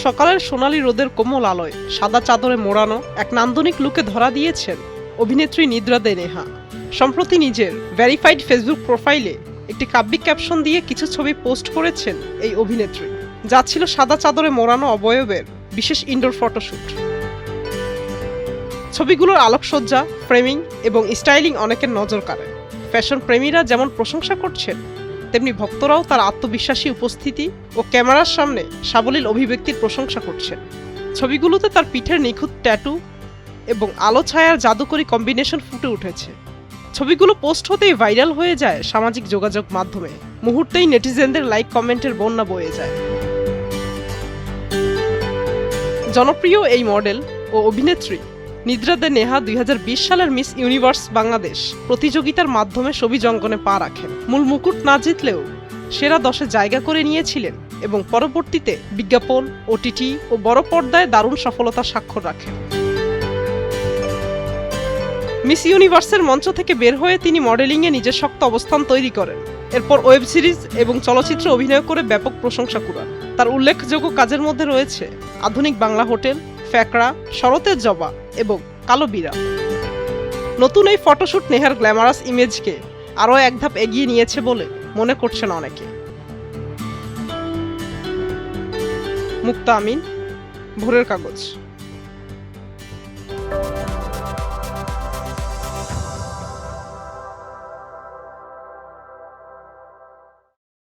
সকালের সোনালী রোদের কোমল আলোয় সাদা চাদরে মোড়ানো এক নান্দনিক লুকে ধরা দিয়েছেন অভিনেত্রী নিদ্রা দে নেহা। সম্প্রতি নিজের ভেরিফাইড ফেসবুক প্রোফাইলে একটি কাব্যিক ক্যাপশন দিয়ে কিছু ছবি পোস্ট করেছেন এই অভিনেত্রী, যা ছিল সাদা চাদরে মোড়ানো অবয়বের বিশেষ ইনডোর ফটোশ্যুট। ছবিগুলোর আলোকসজ্জা, ফ্রেমিং এবং স্টাইলিং অনেকের নজর কাড়ে। ফ্যাশন প্রেমীরা যেমন প্রশংসা করছেন, তেমনি ভক্তরাও তার আত্মবিশ্বাসী উপস্থিতি ও ক্যামেরার সামনে সাবলীল অভিব্যক্তির প্রশংসা করছেন। ছবিগুলোতে তার পিঠের নিখুঁত ট্যাটু এবং আলো ছায়ার জাদুকরী কম্বিনেশন ফুটে উঠেছে। ছবিগুলো পোস্ট হতেই ভাইরাল হয়ে যায় সামাজিক যোগাযোগ মাধ্যমে। মুহূর্তেই নেটিজেনদের লাইক কমেন্টের বন্যা বয়ে যায়। জনপ্রিয় এই মডেল ও অভিনেত্রী নিদ্রা দে নেহা 2020 সালের মিস ইউনিভার্স বাংলাদেশ প্রতিযোগিতার মাধ্যমে ছবি অঙ্গনে পা রাখেন। মূল মুকুট না জিতলেও সেরা 10-এ জায়গা করে নিয়েছিলেন এবং পরবর্তীতে বিজ্ঞাপন, ওটিটি ও বড় পর্দায় দারুণ সফলতার স্বাক্ষর রাখেন। মিস ইউনিভার্সের মঞ্চ থেকে বের হয়ে তিনি মডেলিংয়ে নিজের শক্ত অবস্থান তৈরি করেন। এরপর ওয়েব সিরিজ এবং চলচ্চিত্রে অভিনয় করে ব্যাপক প্রশংসা কুড়ান। তার উল্লেখযোগ্য কাজের মধ্যে রয়েছে আধুনিক বাংলা হোটেল, ফ্যাকড়া, শরতের জবা এবং কালো বিড়াল। নতুন এই ফটোশ্যুট নেহার গ্ল্যামারাস ইমেজকে আরও এক ধাপ এগিয়ে নিয়েছে বলে মনে করছেন অনেকে। মুক্তা আমিন, ভোরের কাগজ।